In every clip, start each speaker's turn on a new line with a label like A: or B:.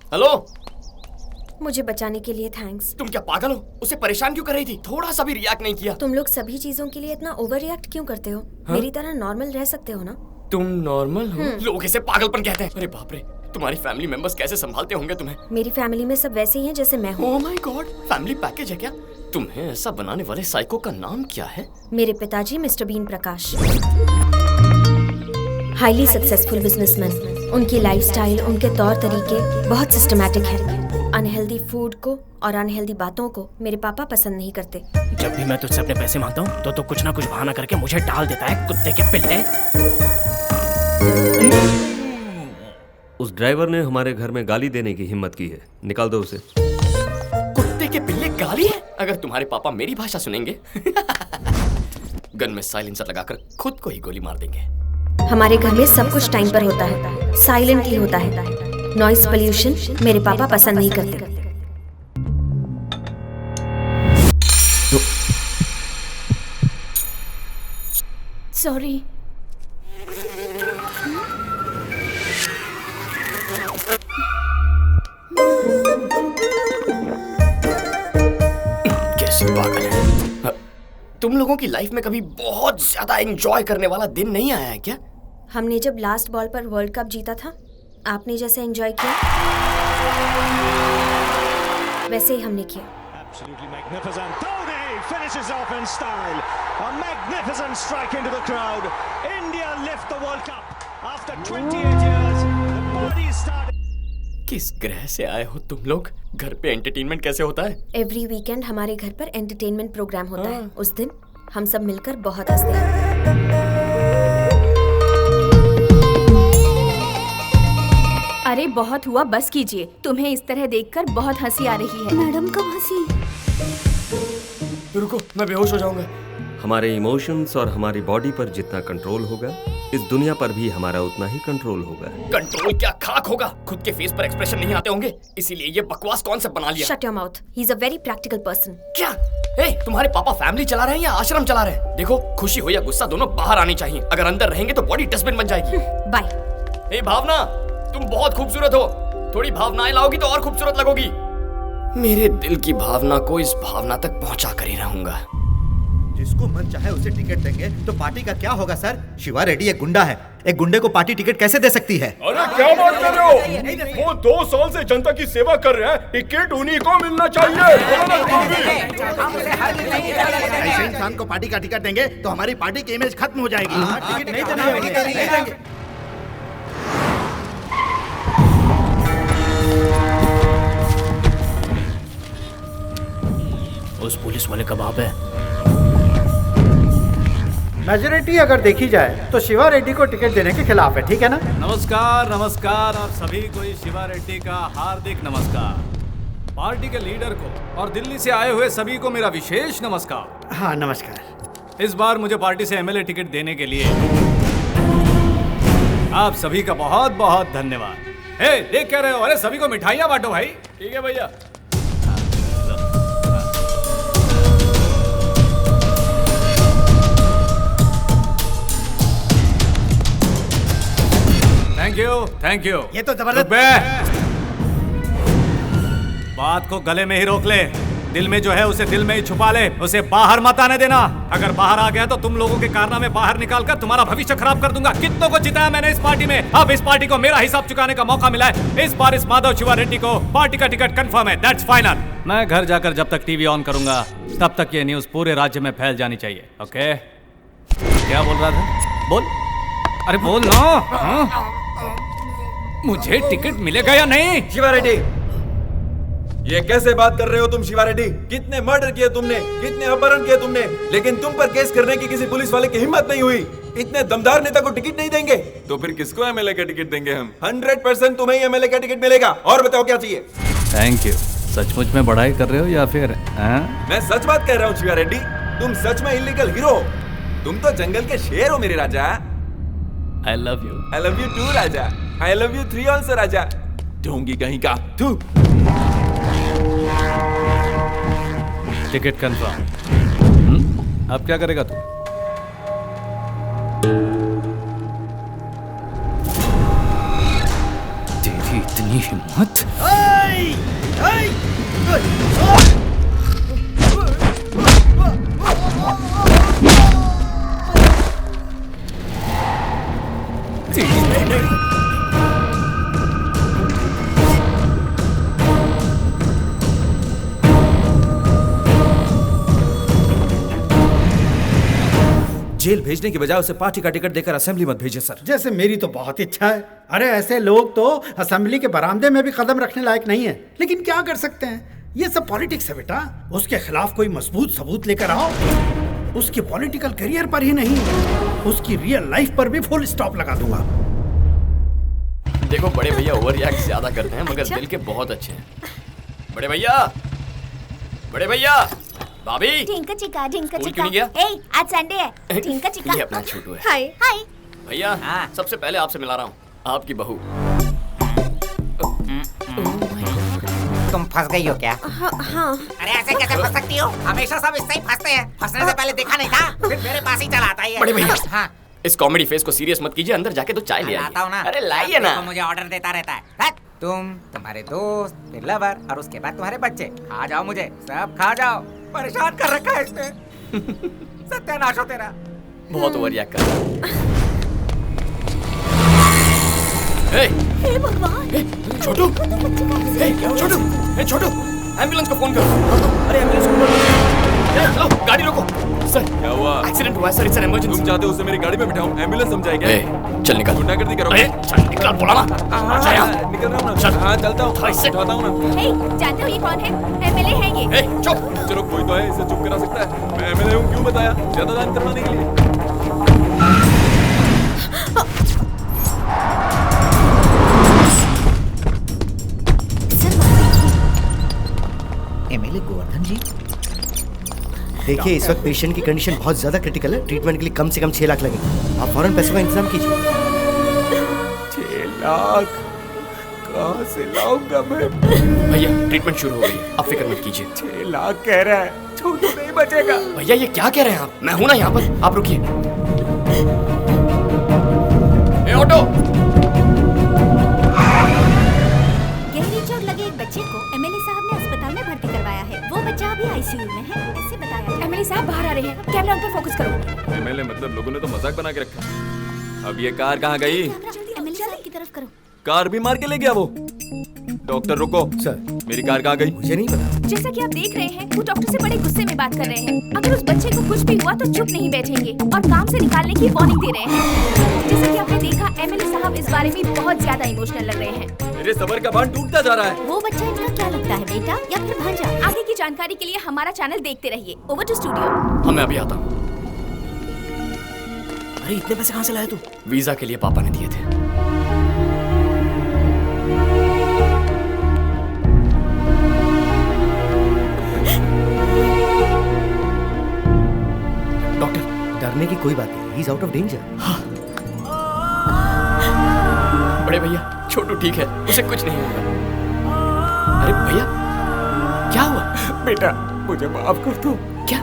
A: Hello,
B: मुझे बचाने के लिए थैंक्स।
A: तुम क्या पागल हो? उसे परेशान क्यों कर रही थी? थोड़ा सा भी रिएक्ट नहीं किया।
B: तुम लोग सभी चीजों के लिए इतना ओवर रिएक्ट क्यों करते हो? मेरी तरह नॉर्मल रह सकते हो ना?
A: तुम नॉर्मल हो? लोग इसे पागलपन कहते हैं। अरे बाप रे, तुम्हारी फैमिली मेंबर्स कैसे संभालते होंगे तुम्हें?
B: मेरी फैमिली में सब वैसे ही हैं जैसे मैं हूँ।
A: Oh my God, family package है क्या? तुम्हें ऐसा बनाने वाले साइको का नाम क्या है?
B: मेरे पिताजी mister Bean Prakash, highly successful businessman. उनकी लाइफस्टाइल, उनके तौर तरीके बहुत सिस्टमैटिक है। अनहेल्दी फूड को और अनहेल्दी बातों को मेरे पापा पसंद नहीं करते।
C: जब भी मैं तुझसे अपने पैसे मांगता हूँ तो कुछ ना कुछ बहाना करके मुझे टाल देता है, कुत्ते के पिल्ले।
D: उस ड्राइवर ने हमारे घर में गाली देने की हिम्मत की है, निकाल दो उसे।
A: कुत्ते के पिल्ले गाली है? अगर तुम्हारे पापा मेरी भाषा सुनेंगे गन में साइलेंसर लगाकर खुद को ही गोली मार देंगे।
B: हमारे घर में सब कुछ टाइम पर होता है, साइलेंटली होता है। नॉइस पोल्यूशन मेरे पापा पसंद नहीं करते। सॉरी।
A: कैसी पागल है। तुम लोगों की लाइफ में कभी बहुत ज्यादा एंजॉय करने वाला दिन नहीं आया है क्या?
B: हमने जब लास्ट बॉल पर वर्ल्ड कप जीता था, आपने जैसे एंजॉय किया वैसे ही हमने किया।
E: Absolutely magnificent. Dhoni finishes off in style. A magnificent strike into the crowd. India lift the World Cup after 28 years. The party started.
A: किस ग्रह से आए हो तुम लोग? घर पे एंटरटेनमेंट कैसे होता है?
B: एवरी वीकेंड हमारे घर पर एंटरटेनमेंट प्रोग्राम होता है। उस दिन हम सब मिलकर बहुत हंसते हैं।
F: अरे बहुत हुआ, बस कीजिए। तुम्हें इस तरह देखकर बहुत हंसी आ रही है।
B: मैडम कब हंसी?
A: रुको, मैं बेहोश हो जाऊंगा।
D: हमारे इमोशंस और हमारी बॉडी पर जितना कंट्रोल होगा, इस दुनिया पर भी हमारा उतना ही कंट्रोल होगा।
A: कंट्रोल क्या खाक होगा? खुद के फेस पर एक्सप्रेशन नहीं आते होंगे, इसीलिए ये बकवास कॉन्सेप्ट बना लिया।
B: Shut your mouth, he is a very practical person.
A: क्या? तुम्हारे पापा फैमिली चला रहे हैं या आश्रम चला रहे हैं? देखो, खुशी हो या गुस्सा दोनों बाहर आनी चाहिए। अगर अंदर रहेंगे तो बॉडी डस्टबिन बन जाएगी।
B: बाय।
A: भावना, तुम बहुत खूबसूरत हो। थोड़ी भावनाएं लाओगी तो और खूबसूरत लगोगी। मेरे दिल की भावना को इस भावना तक पहुंचा कर ही रहूंगा।
G: जिसको मन चाहे उसे टिकट देंगे तो पार्टी का क्या होगा सर? शिवा रेड्डी एक गुंडा है, एक गुंडे को पार्टी टिकट कैसे दे सकती है?
H: अरे क्या बात कर रहे हो? वो 2 साल से जनता की सेवा कर रहे हैं, टिकट उन्हीं को मिलना चाहिए।
G: ऐसे इंसान को पार्टी का टिकट देंगे तो हमारी पार्टी की इमेज खत्म हो जाएगी। टिकट नहीं देंगे।
C: उस पुलिस वाले कबाब है।
I: मेजॉरिटी अगर देखी जाए तो शिवा रेड्डी को टिकट देने के खिलाफ है, ठीक है ना?
J: नमस्कार नमस्कार आप सभी को शिवा रेड्डी का हार्दिक नमस्कार। पार्टी के लीडर को और दिल्ली से आए हुए सभी को मेरा विशेष नमस्कार।
I: हाँ नमस्कार।
J: इस बार मुझे पार्टी से एमएलए टिकट देने के लिए आप सभी का बहुत बहुत धन्यवाद। देख क्या रहे हो? अरे सभी को मिठाइयाँ बांटो भाई। ठीक है भैया। Thank you.
G: ये तो जबरदस्त।
J: बात को गले में ही रोक ले। दिल में जो है उसे दिल में ही छुपा ले, उसे बाहर मत आने देना। अगर बाहर आ गया तो तुम लोगों के कारनामे बाहर निकाल कर तुम्हारा भविष्य खराब कर दूंगा। कितनों को जिताया मैंने इस पार्टी में, अब इस पार्टी को मेरा हिसाब चुकाने का मौका मिला है। इस बार इस माधव शिवा रेड्डी को पार्टी का टिकट कंफर्म है। That's final. मैं घर जाकर जब तक टीवी ऑन करूंगा तब तक ये न्यूज पूरे राज्य में फैल जानी चाहिए। ओके? क्या बोल रहा था? बोल। अरे बोल ना। मुझे टिकट मिलेगा या नहीं?
K: शिवा रेड्डी, ये कैसे बात कर रहे हो तुम? शिवा रेड्डी, कितने मर्डर किए तुमने, कितने अपहरण किए तुमने, लेकिन तुम पर केस करने की किसी पुलिस वाले की हिम्मत नहीं हुई। इतने दमदार नेता को टिकट नहीं देंगे तो फिर किसको एमएलए का टिकट देंगे हम? 100% तुम्हें एमएलए का टिकट मिलेगा। और बताओ क्या चाहिए?
J: Thank you. सचमुच में बढ़ाई कर रहे हो या फिर?
K: मैं सच बात कह रहा हूँ शिवा रेड्डी, तुम सच में इलीगल हीरो हो। तुम तो जंगल के शेर हो मेरे राजा।
J: I love you.
K: I love you too Raja. I love you 3 also राजा। ढोंगी कहीं का तू।
J: Ticket confirm. अब क्या करेगा तू? तेरी इतनी हिम्मत?
K: जेल भेजने की बजाय उसे पार्टी का टिकट देकर असेंबली मत भेजिए सर।
I: जैसे मेरी तो बहुत इच्छा है। अरे ऐसे लोग तो असेंबली के बरामदे में भी कदम रखने लायक नहीं है, लेकिन क्या कर सकते हैं, ये सब पॉलिटिक्स है बेटा। उसके खिलाफ कोई मजबूत सबूत लेकर आओ। उसके पॉलिटिकल करियर पर ही नहीं, उसकी रियल लाइफ पर भी फुल स्टॉप लगा दूंगा।
A: देखो बड़े भैया ओवर रिएक्ट ज्यादा करते हैं मगर दिल के बहुत अच्छे हैं। बड़े भैया, बड़े भैया, भाभी।
L: ढिंका चिका ढिंका
A: स्कूल
L: चिका।
A: क्यों नहीं गया?
L: ए, आज संडे है। ढिंका चिका।
A: ये अपना छोटू है।
L: हाय हाय।
A: भैया सबसे पहले आपसे मिला रहा हूँ, आपकी बहू।
M: तुम फंस गई हो क्या?
B: हाँ।
M: अरे ऐसे कैसे फंस सकती हो? हमेशा सब इससे ही फंसते हैं। फंसने से पहले देखा नहीं था, फिर मेरे पास ही चला आता है।
A: बड़े भैया,
M: हाँ।
A: इस कॉमेडी फेस को सीरियस मत कीजिए, अंदर जाके तो चाय ले
M: लाता हूँ ना।
A: अरे लाइए ना।
M: मुझे ऑर्डर देता रहता है। तुम, तुम्हारे दोस्त, फिर लवर और उसके बाद तुम्हारे बच्चे। खा जाओ मुझे, सब खा जाओ। परेशान कर रखा है इसने। सत्यानाश हो तेरा।
A: बहुत ओवर रिएक्ट कर रहा है।
L: हे भगवान।
A: छोटू, छोटू, छोटू, एम्बुलेंस को फोन करो। अरे एम्बुलेंस को फोन करो। चलो गाड़ी रोको। सर
K: क्या हुआ?
A: एक्सीडेंट हुआ है सर, इट्स एन इमरजेंसी।
K: तुम चाहते हो उसे मेरी गाड़ी में बिठाऊं? एम्बुलेंस समझाए क्या?
A: चल निकल।
K: गुंडागर्दी करो।
A: चल निकल, बोला ना।
K: निकल रहा हूं ना। हाँ चलता हूँ, उठाता हूँ ना।
F: हे, जानते हो ये कौन है? एमएलए है ये।
A: चुप।
K: चलो कोई तो है, इसे चुप करा सकता है। मैं एमएलए हूँ, क्यों बताया? ज्यादा दान करवाने के लिए।
G: एमएलए गोवर्धन जी, देखिए इस वक्त पेशेंट की कंडीशन बहुत ज्यादा क्रिटिकल है। ट्रीटमेंट के लिए कम से कम 6 लाख लगेगा। आप फौरन पैसों का इंतजाम कीजिए।
K: 6 लाख कहाँ से लाऊंगा मैं?
A: भैया ट्रीटमेंट शुरू हो गई है, आप फिक्र मत कीजिए।
K: 6 लाख कह रहा है, छोटू नहीं बचेगा।
A: भैया ये क्या कह रहे हैं आप? मैं हूं ना यहाँ पर, आप रुकिए। ऑटो।
L: गहरी चोट लगे एक बच्चे को एमएलए साहब ने अस्पताल में भर्ती करवाया है। वो बच्चा अभी आईसीयू में है, ऐसे बताया।
F: एमएलए साहब बाहर आ रहे हैं, कैमरा उन पर फोकस करो।
K: एमएलए मतलब लोगों ने तो मजाक बना के रखा। अब ये कार कहाँ गई?
L: एमएलए साहब की तरफ करो।
K: कार भी मार के ले गया वो। डॉक्टर रुको।
G: सर
K: मेरी कार कहाँ गई?
G: मुझे नहीं पता।
F: जैसा कि आप देख रहे हैं, वो डॉक्टर से बड़े गुस्से में बात कर रहे हैं। अगर उस बच्चे को कुछ भी हुआ तो चुप नहीं बैठेंगे और काम से निकालने की वार्निंग दे रहे हैं। जैसा कि आपने देखा, एमएलए साहब इस बारे में बहुत ज्यादा इमोशनल लग रहे हैं।
K: मेरे सबर का बांध टूटता जा रहा है।
L: वो बच्चा इनका क्या लगता है, बेटा या फिर भांजा?
F: आगे की जानकारी के लिए हमारा चैनल देखते रहिए। Over to studio.
A: हाँ मैं अभी आता हूँ।
C: अरे इतने पैसे कहाँ से लाए तू?
A: वीजा के लिए पापा ने दिए थे। डॉक्टर
G: डरने की कोई बात नहीं, he is out of danger.
A: बड़े भैया छोटू ठीक है, उसे कुछ नहीं होगा। अरे भैया क्या हुआ?
K: बेटा मुझे माफ कर दो।
A: क्या?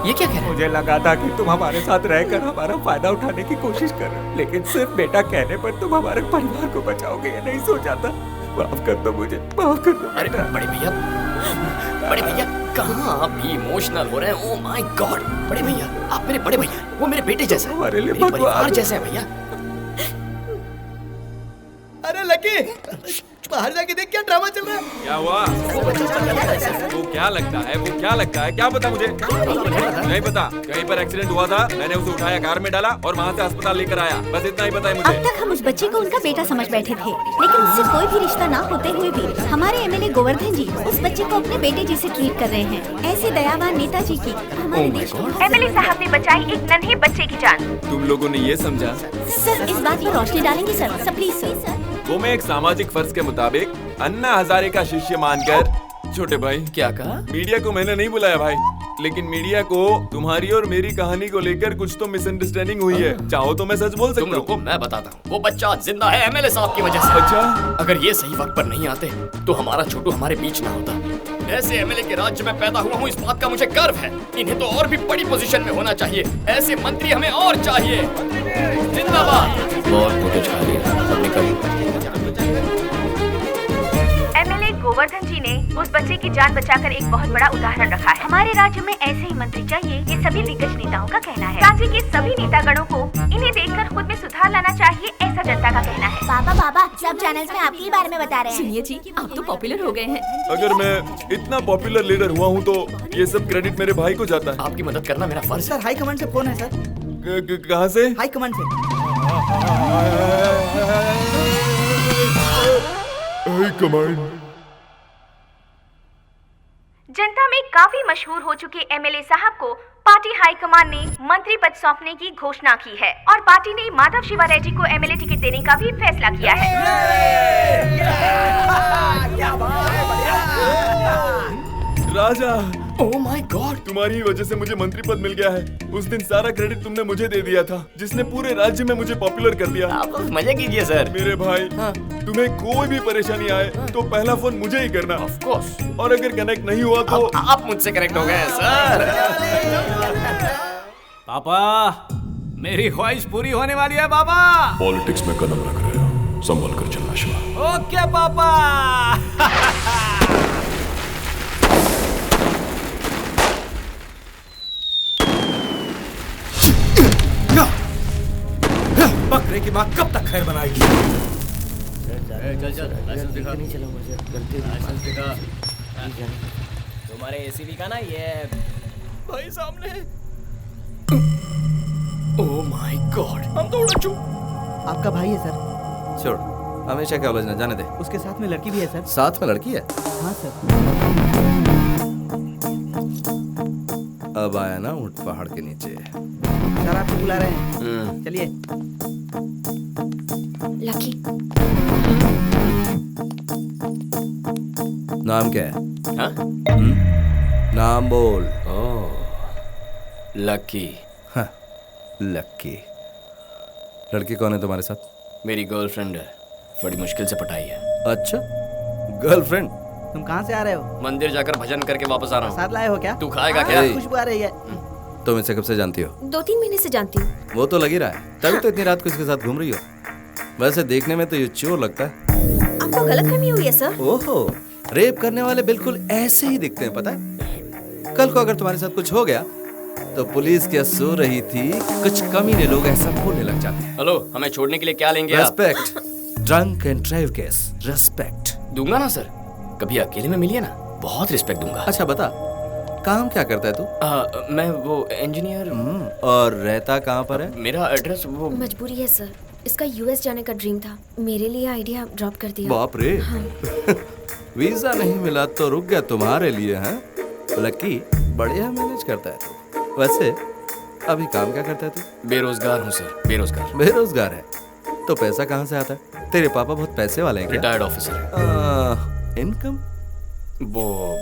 A: ये क्या कह रहे हैं?
K: मुझे लगा था कि तुम हमारे साथ रहकर हमारा फायदा उठाने की कोशिश कर रहे हो, लेकिन सिर्फ बेटा कहने पर तुम हमारे परिवार को बचाओगे ये नहीं सोचा था। माफ कर दो मुझे, माफ कर दो।
A: अरे बड़े भैया कहाँ आप भी इमोशनल हो रहे हैं? ओह माय गॉड, बड़े भैया आप मेरे बड़े भैया, वो मेरे बेटे जैसे हैं,
K: हमारे लिए
A: मेरे परिवार जैसे हैं भैया।
G: अरे लकी बाहर जाके देख क्या ड्रामा चल रहा है।
K: क्या हुआ? वो क्या लगता है? वो क्या लगता है? क्या पता मुझे? नहीं पता। कहीं पर एक्सीडेंट हुआ था, मैंने उसे उठाया, कार में डाला और वहाँ से अस्पताल लेकर आया। बस इतना ही पता है मुझे।
L: अब तक हम उस बच्चे को उनका बेटा समझ बैठे थे, लेकिन उससे कोई भी रिश्ता ना होते हुए भी हमारे एमएलए गोवर्धन जी उस बच्चे को अपने बेटे जैसे ट्रीट कर रहे हैं। ऐसे दयावान नेताजी की हमारे देश में।
F: एमएलए साहब ने बचाई एक नन्हे बच्चे की जान।
K: तुम लोगों ने ये समझा?
L: सर इस बात पर रोशनी डालेंगे सर, प्लीज सर।
K: वो मैं एक सामाजिक फर्ज के मुताबिक अन्ना हजारे का शिष्य मानकर। छोटे भाई
A: क्या कहा?
K: मीडिया को मैंने नहीं बुलाया भाई, लेकिन मीडिया को तुम्हारी और मेरी कहानी को लेकर कुछ तो मिसअंडरस्टैंडिंग हुई है। चाहो तो मैं सच बोल सकता हूँ।
A: मैं बताता हूँ, वो बच्चा जिंदा है एमएलए साहब की वजह से।
K: अच्छा?
A: अगर ये सही वक्त पर नहीं आते तो हमारा छोटू हमारे बीच ना होता। ऐसे एमएलए के राज्य में पैदा हुआ हूँ, इस बात का मुझे गर्व है। इन्हें तो और भी बड़ी पोजीशन में होना चाहिए। ऐसे मंत्री हमें और चाहिए। जिंदाबाद। बहुत फुटेज खा लिया, अब निकल।
F: एमएलए गोवर्धन जी ने उस बच्चे की जान बचाकर एक बहुत बड़ा उदाहरण रखा है।
L: हमारे राज्य में ऐसे ही मंत्री चाहिए, ये सभी दिग्गज नेताओं का कहना है।
F: राज्य के सभी नेतागणों को इन्हें देखकर खुद में सुधार लाना चाहिए, ऐसा जनता का कहना है।
L: बाबा सब चैनल्स में आपके ही बारे में बता रहे हैं।
F: सुनिए जी, आप तो पॉपुलर हो गए हैं।
K: अगर मैं इतना पॉपुलर लीडर हुआ हूँ तो ये सब क्रेडिट मेरे भाई को जाता है।
A: आपकी मदद करना मेरा फर्ज है।
G: सर हाई कमांड से फोन है सर।
K: कहाँ से?
G: हाई कमांड से।
K: High command.
F: जनता में काफी मशहूर हो चुके एमएलए साहब को पार्टी हाईकमान ने मंत्री पद सौंपने की घोषणा की है और पार्टी ने माधव शिवा रेड्डी को एमएलए टिकट देने का भी फैसला किया है।
K: राजा,
A: ओह माय गॉड,
K: तुम्हारी वजह से मुझे मंत्री पद मिल गया है। उस दिन सारा क्रेडिट तुमने मुझे दे दिया था, जिसने पूरे राज्य में मुझे पॉपुलर कर दिया।
A: आप मजे कीजिए सर।
K: मेरे भाई, तुम्हें कोई भी परेशानी आए तो पहला फोन मुझे ही करना।
A: Of course.
K: और अगर कनेक्ट नहीं हुआ तो
A: आप मुझसे कनेक्ट हो गए सर।
J: पापा, मेरी ख्वाहिश पूरी होने वाली है पापा।
H: पॉलिटिक्स में कदम रख रहे हो, संभल कर चलना शिवा।
J: ओके पापा।
K: बकरे की माँ कब तक खैर बनाएगी?
C: तुम्हारे एसीबी का ना ये
A: भाई सामने। ओह माय गॉड, हम तो उड़ चुके।
G: आपका भाई है सर।
K: छोड़, हमेशा क्या उलझना, जाने दे।
G: उसके साथ में लड़की भी है सर।
K: साथ में लड़की है?
G: हाँ सर।
K: अब आया ना ऊंट पहाड़ के नीचे।
G: सर आपको बुला रहे हैं, चलिए।
B: लकी,
K: नाम क्या है?
A: हाँ?
K: नाम बोल।
A: ओह, लकी।
K: हाँ, लकी। लड़की कौन है तुम्हारे साथ?
A: मेरी गर्लफ्रेंड है, बड़ी मुश्किल से पटाई है।
K: अच्छा, गर्लफ्रेंड?
G: तुम कहाँ से आ रहे हो?
A: मंदिर जाकर भजन करके वापस आ रहा हूँ।
G: साथ लाए हो क्या?
A: तू खाएगा क्या?
G: खुशबू आ रही है।
K: तुम इसे कब से जानती हो?
B: 2-3 महीने से जानती हूँ।
K: वो तो लग ही रहा है, तभी तो इतनी रात को इसके साथ घूम रही हो। वैसे देखने में तो ये चोर लगता है।
B: आपको गलतफहमी हुई है सर।
K: ओहो, रेप करने वाले बिल्कुल ऐसे ही दिखते हैं, पता है? कल को अगर तुम्हारे साथ कुछ हो गया तो पुलिस क्या सो रही थी, कुछ कमीने लोग ऐसा बोलने लग जाते हैं।
A: हेलो, हमें छोड़ने के लिए क्या लेंगे आप?
K: Respect. Drunk and drive case, respect
A: दूंगा ना सर, कभी अकेले में मिलिए ना, बहुत रिस्पेक्ट दूंगा।
K: अच्छा बता, काम क्या करता है तू?
A: मैं वो इंजीनियर।
K: और रहता कहाँ पर है?
A: मेरा एड्रेस वो
B: मजबूरी है सर, इसका यूएस जाने का ड्रीम था, मेरे लिए आइडिया ड्रॉप कर दिया।
K: बाप रे।
B: हाँ।
K: वीजा नहीं मिला तो रुक गया तुम्हारे लिए, हैं? लकी बढ़िया मैनेज करता है तू। वैसे अभी काम क्या करता है तू?
A: बेरोजगार हूँ सर, बेरोजगार।
K: बेरोजगार है तो पैसा कहाँ से आता है? तेरे पापा बहुत पैसे वाले हैं क्या?
A: Retired officer.
K: इनकम?
A: वो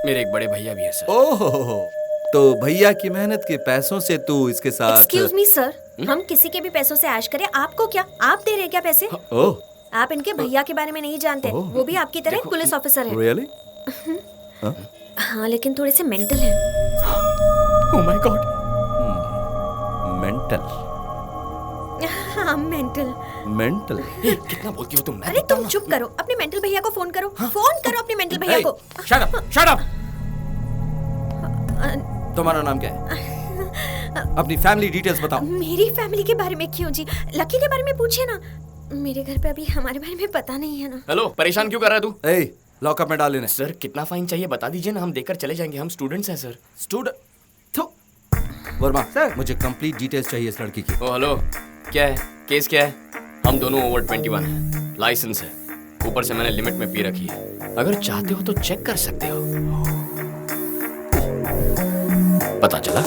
A: मेरे एक बड़े भैया भी है सर।
K: ओहो, तो भैया की मेहनत के पैसों से तू इसके साथ?
B: एक्सक्यूज मी सर, हम किसी के भी पैसों से ऐश करें, आपको क्या, आप दे रहे हैं क्या पैसे?
K: ओह,
B: आप इनके भैया के बारे में नहीं जानते, वो भी आपकी तरह पुलिस ऑफिसर है।
K: रियली?
B: हाँ, लेकिन थोड़े से मेंटल है।
A: Oh my God.
K: मेंटल?
B: हाँ, मेंटल।
K: मेंटल?
A: कितना बोलती हो तुम?
B: अरे तुम चुप करो, अपने मेंटल भैया को फोन करो। फोन करो अपने मेंटल भैया को।
K: Shut up, shut up. तुम्हारा नाम क्या है? अपनी फैमिली डिटेल्स बताओ।
B: मेरी फैमिली के बारे में क्यों जी? लकी के बारे में पूछे ना, मेरे घर पे अभी हमारे बारे में पता नहीं है ना।
A: हेलो, परेशान क्यों कर रहा है तू?
K: लॉकअप में डाल लेने।
A: सर कितना फाइन चाहिए बता दीजिए ना, हम देकर चले जाएंगे, हम स्टूडेंट्स हैं सर।
K: स्टूडेंट? वर्मा सर, मुझे कंप्लीट डिटेल्स चाहिए इस लड़की की।
A: ओ हेलो, क्या है केस, क्या है? हम दोनों ओवर 21 हैं, लाइसेंस है, ऊपर से मैंने लिमिट में पी रखी है। अगर चाहते हो तो चेक कर सकते हो। पता चला?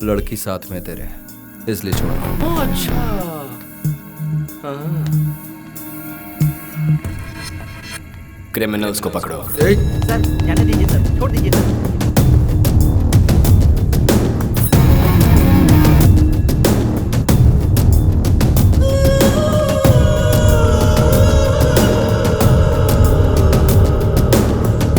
K: लड़की साथ में तेरे, इसलिए छोड़।
A: अच्छा। क्रिमिनल्स को पकड़ो।
G: सर जाने दीजिए सर, छोड़ दीजिए सर।